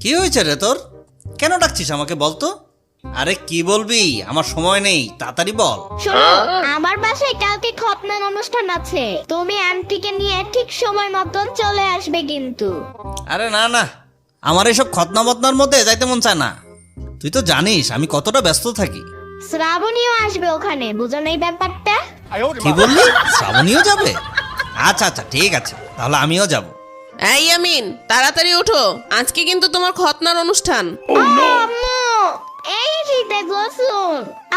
কি হয়েছে রে তোর? কেন ডাকছিস আমাকে বলতো? আরে কি বলবি, আমার সময় নেই, তাড়াতাড়ি বল। শোনো, আমার বাসায় কালকে খতনার অনুষ্ঠান আছে। তুমি আন্টিকে নিয়ে ঠিক সময় মতন চলে আসবে কিন্তু। আরে না না, আমার এসব খতনা বতনার মধ্যে যাইতে মন চায় না। তুই তো জানিস আমি কতটা ব্যস্ত থাকি। শ্রাবণীও আসবে ওখানে, বুঝো না এই ব্যাপারটা? কি বললি, শ্রাবণীও যাবে? আচ্ছা আচ্ছা ঠিক আছে, তাহলে আমিও যাব। এই ইয়ামিন, তাড়াতাড়ি ওঠো, আজকে কিন্তু তোমার খতনার অনুষ্ঠান। আম্মু, এই শীতে গোসল।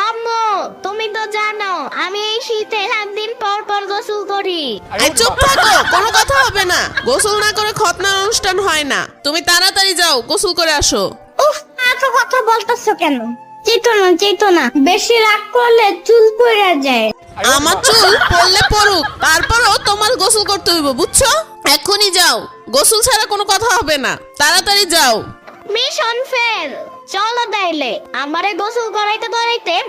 আম্মু, তুমি তো জানো আমি এই শীতে 7 দিন পর পর গোসল করি। এই চুপ থাকো, কোনো কথা হবে না। গোসল না করে খতনার অনুষ্ঠান হয় না। তুমি তাড়াতাড়ি যাও, গোসল করে আসো। উফ, এত কথা বলতেছো কেন? চেতো না, বেশি রাগ করলে চুল পড়ে যায়। আমার চুল পড়লে পড়ুক, তারপরও তোমার গোসল করতে হইব, বুঝছো? এখনই যাও, গোসল ছাড়া কোনো কথা হবে না। তাড়াতাড়ি যাও। Mission fail. চলো তাইলে, আমারে গোসল করাইতে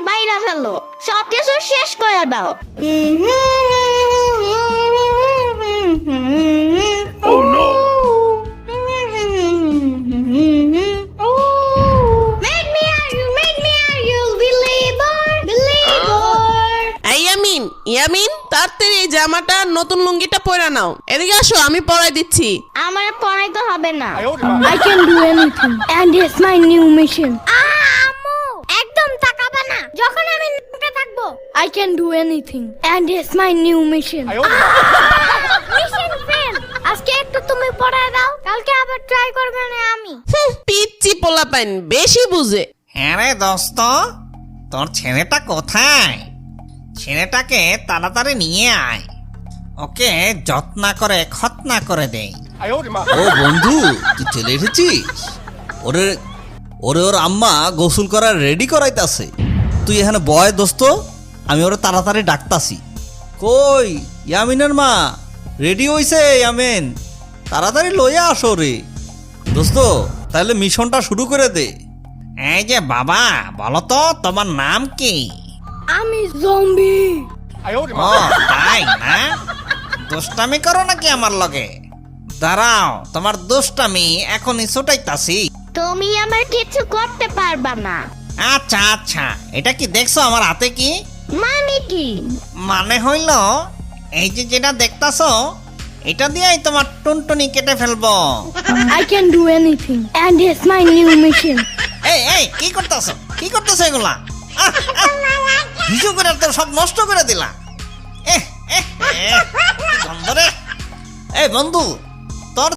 বাইরে ফেলো, সবকিছু শেষ করে দাও। Make me are you believer? এই ইয়ামিন, তাড়াতাড়ি এই জামাটা আর নতুন লুঙ্গিটা পরে নাও। এদিকে আসো, আমি পরাই দিচ্ছি। আমার পড়াইতে হবে না। I can do anything, and it's my new mission. আম্মু, একদম তাকাবে না যখন আমি নিচে থাকবো। I can do anything, and it's my new mission. Mission fail. আজকে একটু তুমি পড়ায় দাও, কালকে আবার ট্রাই করবে না আমি। পিচ্চি পোলাপাইন, বেশি বুঝে। হ্যাঁ রে দোস্ত, তোর ছেলেটা কোথায়? ছেলেটাকে তাড়াতাড়ি নিয়ে আয়, ওকে যত্ন করে খতনা করে দেই। ও বন্ধু, তুই চলে এসেছিস? ওরে ওর আম্মা গোসল করার রেডি করাইতাছে। তুই এখানে বয় দোস্ত, আমি ওরে তাড়াতাড়ি ডাকতাছি। কই ইয়ামিনের মা, রেডি হইছে? ইয়ামিন, তাড়াতাড়ি লইয়া আসো রে দোস্ত, তাহলে মিশনটা শুরু করে দে। এই যে বাবা, বলো তো তোমার নাম কি? আমি zombie. ও তাই না, দুষ্টামি করো নাকি আমার লগে? দাঁড়াও, তোমার দুষ্টামি এখনই ছুটাইতাছি। তুমি আমার কিছু করতে পারবা না। আচ্ছা আচ্ছা, এটা কি দেখছো আমার হাতে? কি মানে কি? মানে হইল, এই যে যেটা দেখতাছো, এটা দিয়েই তোমার টুনটুনি কেটে ফেলবো। I can do anything, and it's my new mission. এই কি করতেছো এগুলা? হিজু করে তো সব নষ্ট করে দিলা। গন্ধ রে। এই বন্ধু,